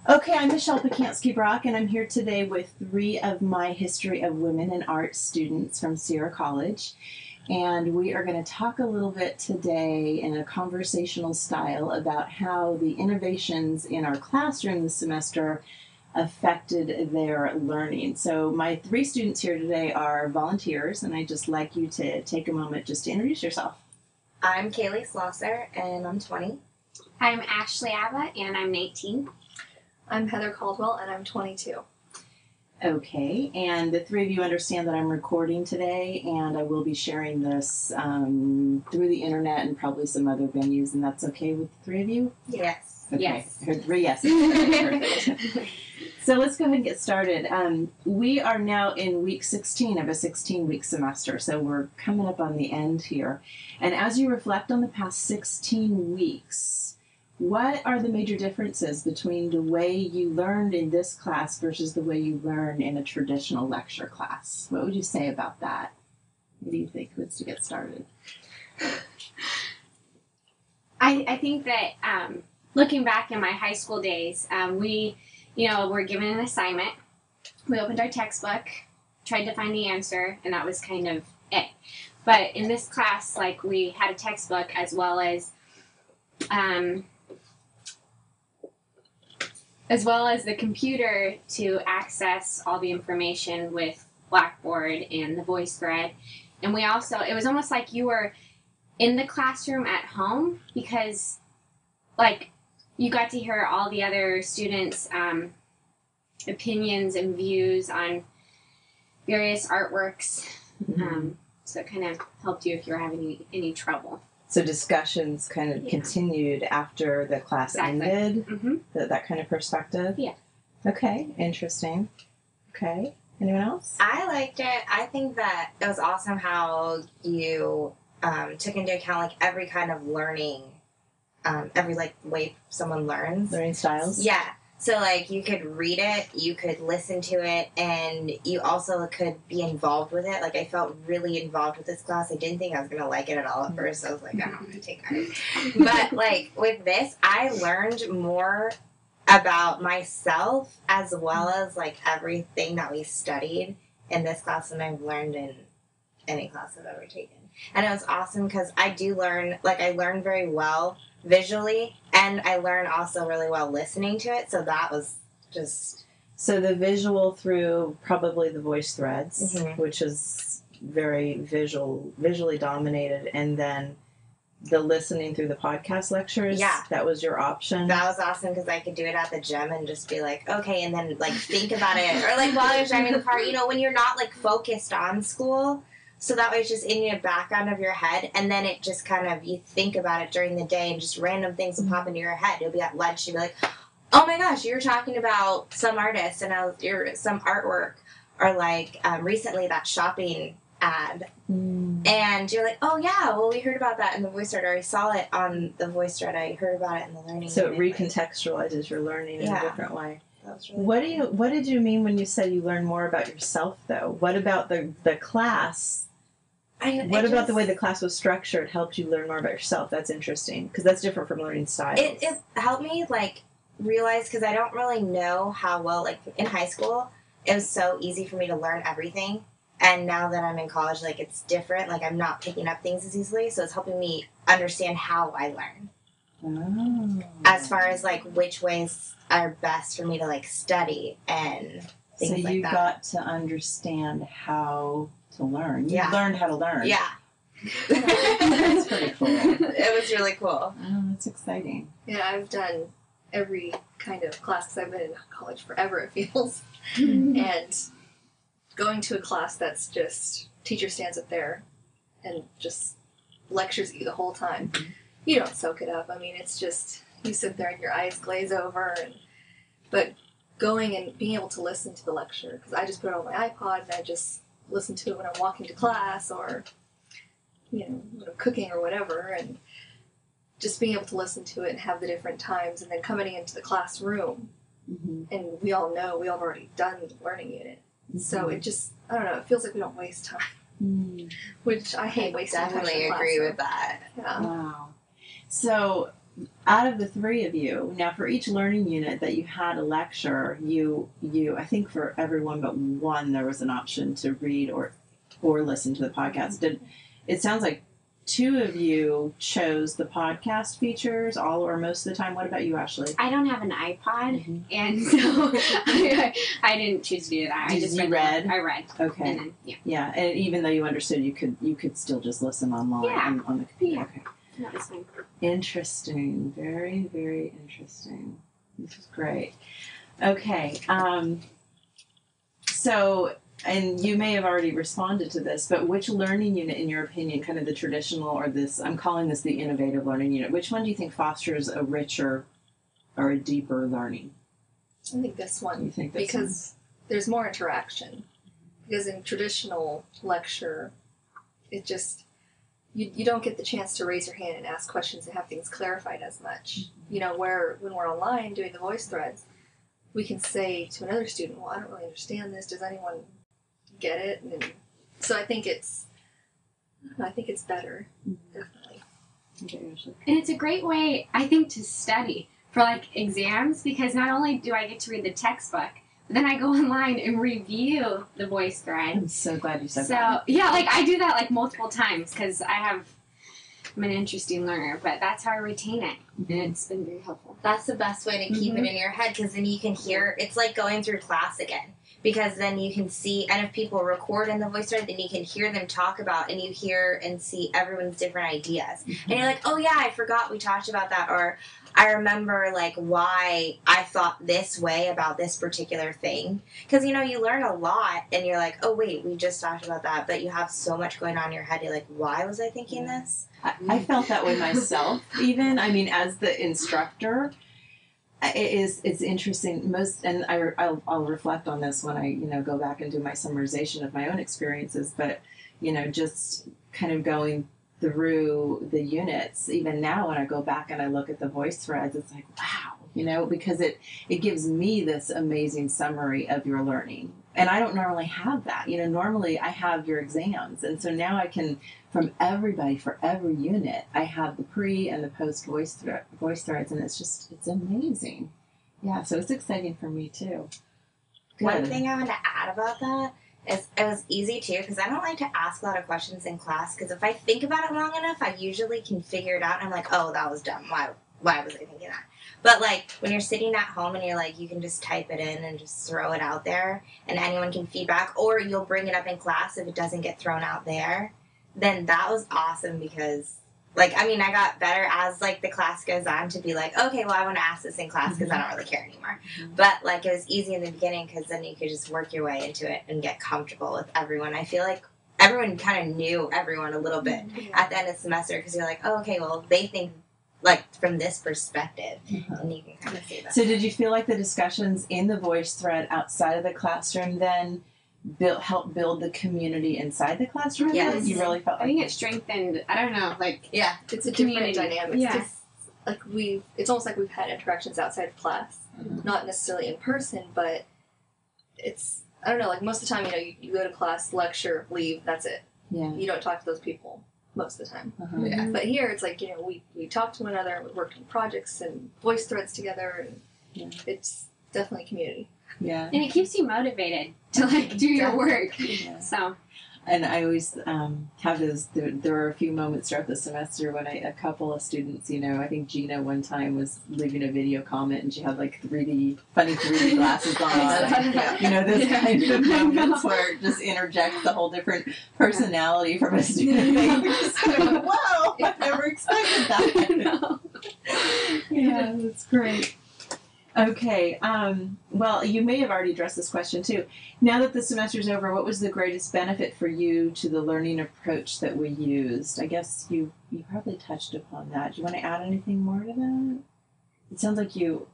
Okay, I'm Michelle Pacansky-Brock, and I'm here today with 3 of my History of Women in Art students from Sierra College. And we are going to talk a little bit today in a conversational style about how the innovations in our classroom this semester affected their learning. So my 3 students here today are volunteers, and I'd just like you to take a moment just to introduce yourself. I'm Kaylee Slosser, and I'm 20. I'm Ashley Abba, and I'm 18. I'm Heather Caldwell, and I'm 22. Okay, and the 3 of you understand that I'm recording today, and I will be sharing this through the internet and probably some other venues, and that's okay with the 3 of you? Yes. Okay. Yes. I heard 3 yeses. Perfect. So let's go ahead and get started. We are now in week 16 of a 16-week semester, so we're coming up on the end here. And as you reflect on the past 16 weeks, what are the major differences between the way you learned in this class versus the way you learn in a traditional lecture class? What would you say about that? What do you think? Let's get started. I think that looking back in my high school days, we were given an assignment. We opened our textbook, tried to find the answer, and that was kind of it. But in this class, like, we had a textbook as well as the computer to access all the information with Blackboard and the VoiceThread. And we also, it was almost like you were in the classroom at home because, like, you got to hear all the other students' opinions and views on various artworks. Mm-hmm. So it kind of helped you if you were having any trouble. So discussions kind of continued after the class ended? Mm-hmm. That kind of perspective? Yeah. Okay, interesting. Okay, anyone else? I liked it. I think that it was awesome how you took into account, like, every kind of learning, every, like, way someone learns. Learning styles? Yeah. So, like, you could read it, you could listen to it, and you also could be involved with it. Like, I felt really involved with this class. I didn't think I was going to like it at all at first. I was like, I don't want to take art. But, like, with this, I learned more about myself as well as, like, everything that we studied in this class than I've learned in any class I've ever taken. And it was awesome because I do learn, like, I learn very well visually, and I learn also really well listening to it, so that was just... So the visual through probably the VoiceThreads, Mm-hmm. which is very visually dominated, and then the listening through the podcast lectures, Yeah. that was your option? That was awesome because I could do it at the gym and just be like, okay, and then, like, think about it, or, like, while I was driving the car, you know, when you're not, like, focused on school. So that way it's just in your background of your head, and then it just kind of, you think about it during the day, and just random things will pop into your head. You'll be at lunch, you'll be like, oh my gosh, you were talking about some artist, and some artwork, or, like, recently that shopping ad, and you're like, oh yeah, well, we heard about that in the VoiceThread, or I saw it on the VoiceThread, I heard about it in the learning. So it recontextualizes your learning in a different way. That was really cool. What did you mean when you said you learned more about yourself, though? What about the class? What about the way the class was structured helped you learn more about yourself? That's interesting, because that's different from learning styles. It helped me, like, realize, because I don't really know how well, like, in high school, it was so easy for me to learn everything, and now that I'm in college, like, it's different, like, I'm not picking up things as easily, so it's helping me understand how I learn. Oh. As far as, like, which ways are best for me to, like, study and things like that. So you got to understand how to learn. You Yeah. learned how to learn. Yeah. That's pretty cool. It was really cool. Oh, that's exciting. Yeah, I've done every kind of class because I've been in college forever, it feels. And going to a class that's just, teacher stands up there and just lectures at you the whole time. You don't soak it up. I mean, it's just, you sit there and your eyes glaze over. But going and being able to listen to the lecture, because I just put it on my iPod and I just listen to it when I'm walking to class or, you know, when I'm cooking or whatever, and just being able to listen to it and have the different times, and then coming into the classroom, and we all know we've already done the learning unit. So it just, I don't know, it feels like we don't waste time, which I hate wasting time. Definitely agree with that. Yeah. Wow. So out of the three of you, now for each learning unit that you had a lecture, you I think for everyone but one, there was an option to read or listen to the podcast. It sounds like two of you chose the podcast features all or most of the time. What about you, Ashley? I don't have an iPod, and so I didn't choose to do that. I just read. I read. Okay. And then, Yeah, and even though you understood, you could still just listen online on the computer. Yeah. Okay. That was fine. Interesting. Very, very interesting. This is great. Okay. So, and you may have already responded to this, but which learning unit, in your opinion, kind of the traditional or this, I'm calling this the innovative learning unit, which one do you think fosters a richer or a deeper learning? I think this one. You think this because there's more interaction. Because in traditional lecture, it just, you don't get the chance to raise your hand and ask questions and have things clarified as much. You know, where when we're online doing the VoiceThreads, we can say to another student, well, I don't really understand this. Does anyone get it? And so I think it's better, definitely. Okay, Ashley. And it's a great way, I think, to study for like exams, because not only do I get to read the textbook, but then I go online and review the VoiceThread. I'm so glad you said that. So yeah, like I do that like multiple times because I'm an interesting learner, but that's how I retain it, and it's been very helpful. That's the best way to keep it in your head, because then you can hear, it's like going through class again. Because then you can see, and if people record in the VoiceThread, then you can hear them talk about, and you hear and see everyone's different ideas. And you're like, oh yeah, I forgot we talked about that, or I remember like why I thought this way about this particular thing. Because, you know, you learn a lot, and you're like, oh wait, we just talked about that, but you have so much going on in your head, you're like, why was I thinking this? I felt that way myself, even. I mean, as the instructor, it's interesting. And I'll reflect on this when I go back and do my summarization of my own experiences. But just kind of going through the units, even now when I go back and I look at the VoiceThreads, it's like wow, because it gives me this amazing summary of your learning. And I don't normally have that. Normally I have your exams. And so now I can, from everybody, for every unit, I have the pre and the post VoiceThreads, and it's amazing. Yeah, so it's exciting for me too. Good. One thing I want to add about that is it was easy too, because I don't like to ask a lot of questions in class, because if I think about it long enough, I usually can figure it out. And I'm like, oh, that was dumb. Why was I thinking that? But, like, when you're sitting at home and you're like, you can just type it in and just throw it out there, and anyone can feedback, or you'll bring it up in class if it doesn't get thrown out there, then that was awesome, because, like, I mean, I got better as, like, the class goes on to be like, okay, well, I want to ask this in class because I don't really care anymore. But, like, it was easy in the beginning because then you could just work your way into it and get comfortable with everyone. I feel like everyone kind of knew everyone a little bit at the end of the semester, because you're like, oh, okay, well, they think like from this perspective, and you can kind of see that. So did you feel like the discussions in the VoiceThread outside of the classroom then help build the community inside the classroom? Yes. You really felt like I think it strengthened, I don't know, like, yeah, it's a community different dynamic. Yeah. Like it's almost like we've had interactions outside of class, not necessarily in person, but it's, I don't know, like most of the time, you go to class, lecture, leave, that's it. Yeah. You don't talk to those people most of the time. Yeah. But here it's like, we talk to one another, we work on projects and VoiceThreads together, and it's definitely community. Yeah. and it keeps you motivated to like do your work. Yeah. So And I always have those, there are a few moments throughout the semester when a couple of students, I think Gina one time was leaving a video comment and she had like funny 3D glasses on. Those kind of moments where it just interjects the whole different personality from a student. You're just like, whoa, I never expected that. Yeah, that's great. Okay, well, you may have already addressed this question too. Now that the semester's over, what was the greatest benefit for you to the learning approach that we used? I guess you probably touched upon that. Do you want to add anything more to that? It sounds like you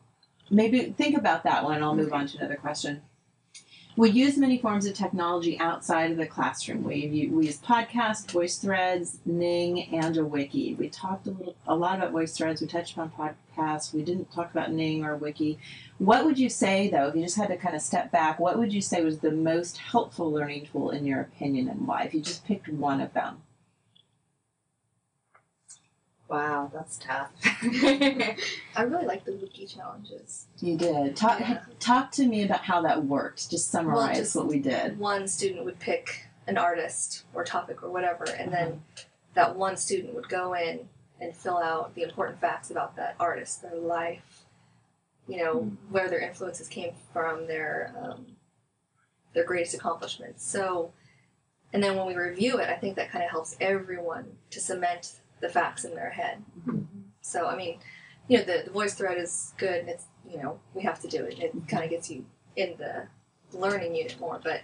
maybe think about that one. I'll move on to another question. We use many forms of technology outside of the classroom. We use podcasts, VoiceThreads, Ning, and a Wiki. We talked a lot about VoiceThreads. We touched on podcasts. We didn't talk about Ning or Wiki. What would you say, though, if you just had to kind of step back, what would you say was the most helpful learning tool in your opinion, and why? If you just picked one of them. Wow, that's tough. I really like the Wiki Challenges. You did. Talk to me about how that worked. Just summarize what we did. One student would pick an artist or topic or whatever, and then that one student would go in and fill out the important facts about that artist, their life, where their influences came from, their greatest accomplishments. So, and then when we review it, I think that kind of helps everyone to cement the facts in their head. So, I mean, the VoiceThread is good, and it's, we have to do it. It kind of gets you in the learning unit more, but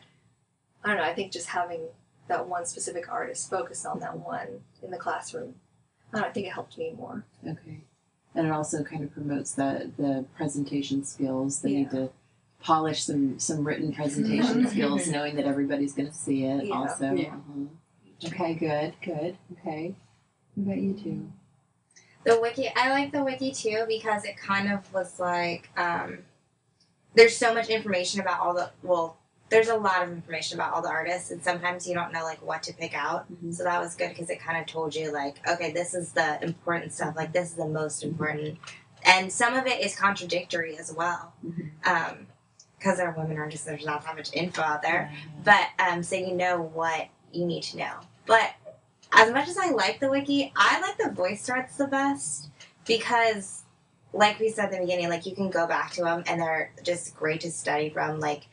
I don't know, I think just having that one specific artist focus on that one in the classroom, I think it helped me more. Okay. And it also kind of promotes the presentation skills. They need to polish some written presentation skills, knowing that everybody's going to see it also. Yeah. Okay, good. Okay. What about you two? The Wiki, I like the Wiki too because it kind of was like, there's so much information about there's a lot of information about all the artists, and sometimes you don't know, like, what to pick out. So that was good because it kind of told you, like, okay, this is the important stuff. Like, this is the most important. And some of it is contradictory as well. Because they're women artists, there's not that much info out there. But, so you know what you need to know. But as much as I like the Wiki, I like the VoiceThreads the best because, like we said at the beginning, like, you can go back to them, and they're just great to study from. Like,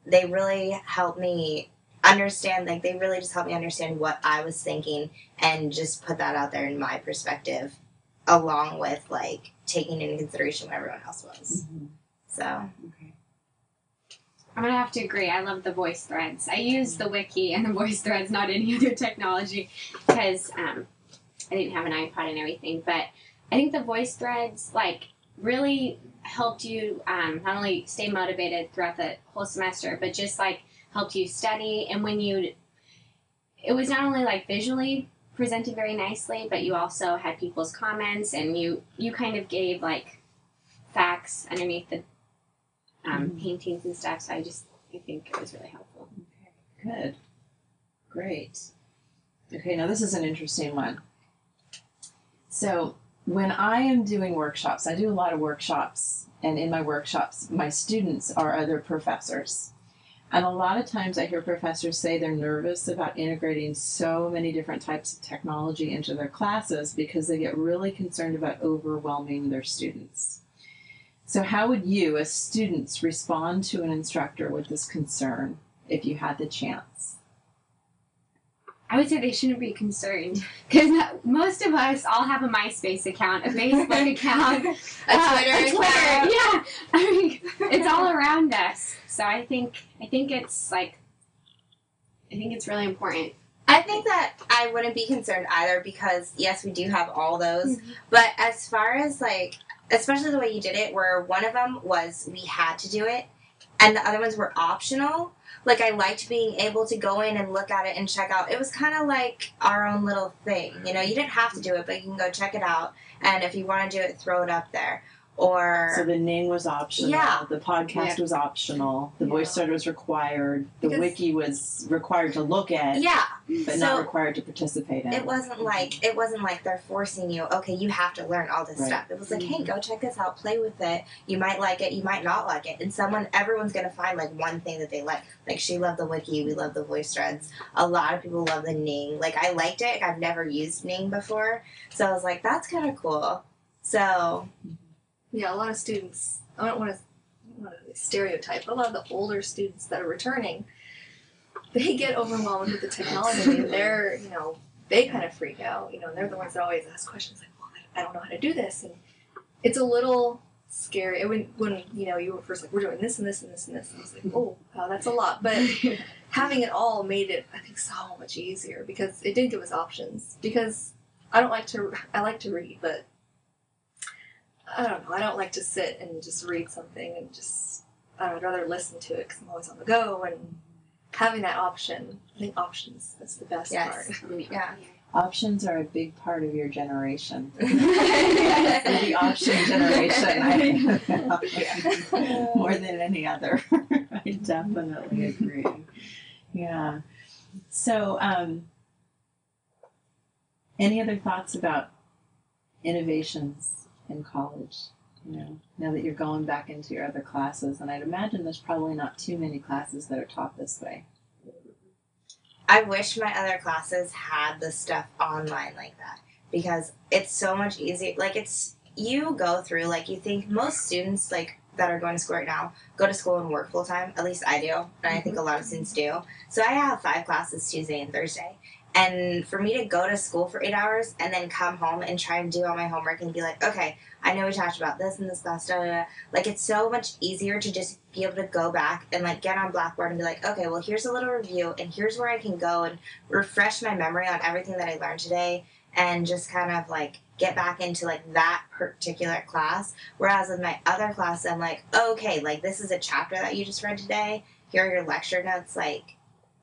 they really help me understand, like, they really just help me understand what I was thinking and just put that out there in my perspective, along with, like, taking into consideration what everyone else was. So. Okay. I'm going to have to agree. I love the VoiceThreads. I use the Wiki and the VoiceThreads, not any other technology, because I didn't have an iPod and everything. But I think the VoiceThreads, like, really helped you not only stay motivated throughout the whole semester, but just, like, helped you study. And when it was not only, like, visually presented very nicely, but you also had people's comments, and you kind of gave, like, facts underneath the paintings and stuff. So I think it was really helpful. Okay, good. Great. Okay, now this is an interesting one. So when I am doing workshops, I do a lot of workshops, and in my workshops, my students are other professors. And a lot of times I hear professors say they're nervous about integrating so many different types of technology into their classes because they get really concerned about overwhelming their students. So how would you, as students, respond to an instructor with this concern if you had the chance? I would say they shouldn't be concerned because most of us all have a MySpace account, a Facebook account, a Twitter account. Yeah, I mean, it's all around us. So I think it's really important. I think that I wouldn't be concerned either because yes, we do have all those, but as far as like, especially the way you did it, where one of them was we had to do it, and the other ones were optional. Like, I liked being able to go in and look at it and check out. It was kind of like our own little thing. You know, you didn't have to do it, but you can go check it out. And if you want to do it, throw it up there. So the name was optional. Yeah. The podcast was optional. The VoiceThread was required. The Wiki was required to look at. Yeah. But not required to participate in. It wasn't like they're forcing you, okay, you have to learn all this stuff. It was like, hey, go check this out, play with it. You might like it, you might not like it. And everyone's going to find like one thing that they like. Like, she loved the Wiki, we love the VoiceThreads. A lot of people love the Ning. Like, I liked it. I've never used Ning before. So I was like, that's kind of cool. So... Yeah, a lot of students, I don't want to stereotype, but a lot of the older students that are returning, they get overwhelmed with the technology, and they're, they kind of freak out, and they're the ones that always ask questions like, well, I don't know how to do this, and it's a little scary. When you were first like, we're doing this and this and this and this, and I was like, oh, wow, that's a lot, but having it all made it, I think, so much easier, because it did give us options, because I like to read, but I don't know. I don't like to sit and just read something and I'd rather listen to it because I'm always on the go, and having that option, I think options, that's the best part. Yeah. Options are a big part of your generation. The option generation, more than any other. I definitely agree. Yeah. So, any other thoughts about innovations in college, you know, now that you're going back into your other classes? And I'd imagine there's probably not too many classes that are taught this way. I wish my other classes had the stuff online like that, because it's so much easier. Like, it's, you go through, like, you think most students, like, that are going to school right now go to school and work full time. At least I do, and I think a lot of students do. So I have 5 classes Tuesday and Thursday. And for me to go to school for 8 hours and then come home and try and do all my homework and be like, okay, I know we talked about this in this class, da da da. Like, it's so much easier to just be able to go back and, like, get on Blackboard and be like, okay, well, here's a little review, and here's where I can go and refresh my memory on everything that I learned today, and just kind of, like, get back into, like, that particular class. Whereas with my other class, I'm like, okay, like, this is a chapter that you just read today. Here are your lecture notes. Like,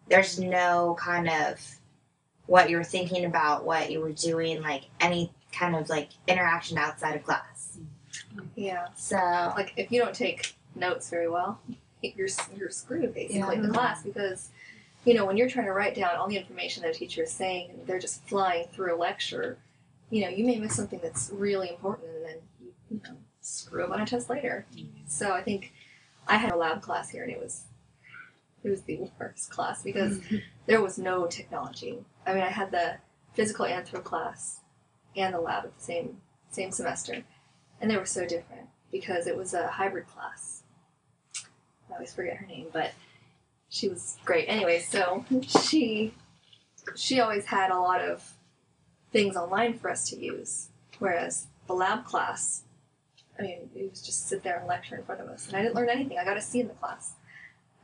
there's no kind of what you were thinking about, what you were doing, like, any kind of, like, interaction outside of class. Yeah. So, Like, if you don't take notes very well, you're screwed, basically, in the class, because, you know, when you're trying to write down all the information that a teacher is saying and they're just flying through a lecture, you know, you may miss something that's really important, and then you know, screw up on a test later. So I think I had a lab class here, and it was the worst class because there was no technology. I mean, I had the physical anthro class and the lab at the same semester, and they were so different because it was a hybrid class. I always forget her name, but she was great. Anyway, so she always had a lot of things online for us to use, whereas the lab class, I mean, it was just sit there and lecture in front of us, and I didn't learn anything. I got a C in the class.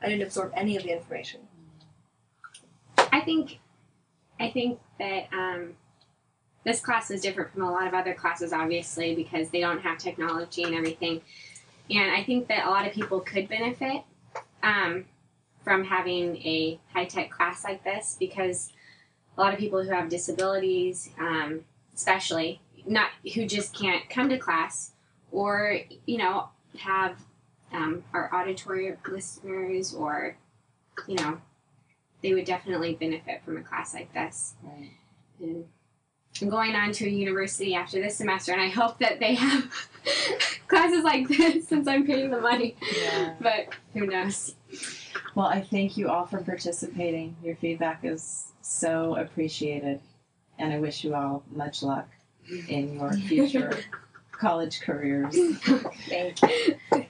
I didn't absorb any of the information. I think that this class is different from a lot of other classes, obviously, because they don't have technology and everything. And I think that a lot of people could benefit from having a high-tech class like this, because a lot of people who have disabilities, especially, not who just can't come to class, or, you know, have our auditory listeners, or, you know, they would definitely benefit from a class like this. Right. And I'm going on to a university after this semester, and I hope that they have classes like this since I'm paying the money. Yeah. But who knows? Well, I thank you all for participating. Your feedback is so appreciated, and I wish you all much luck in your future college careers. thank you.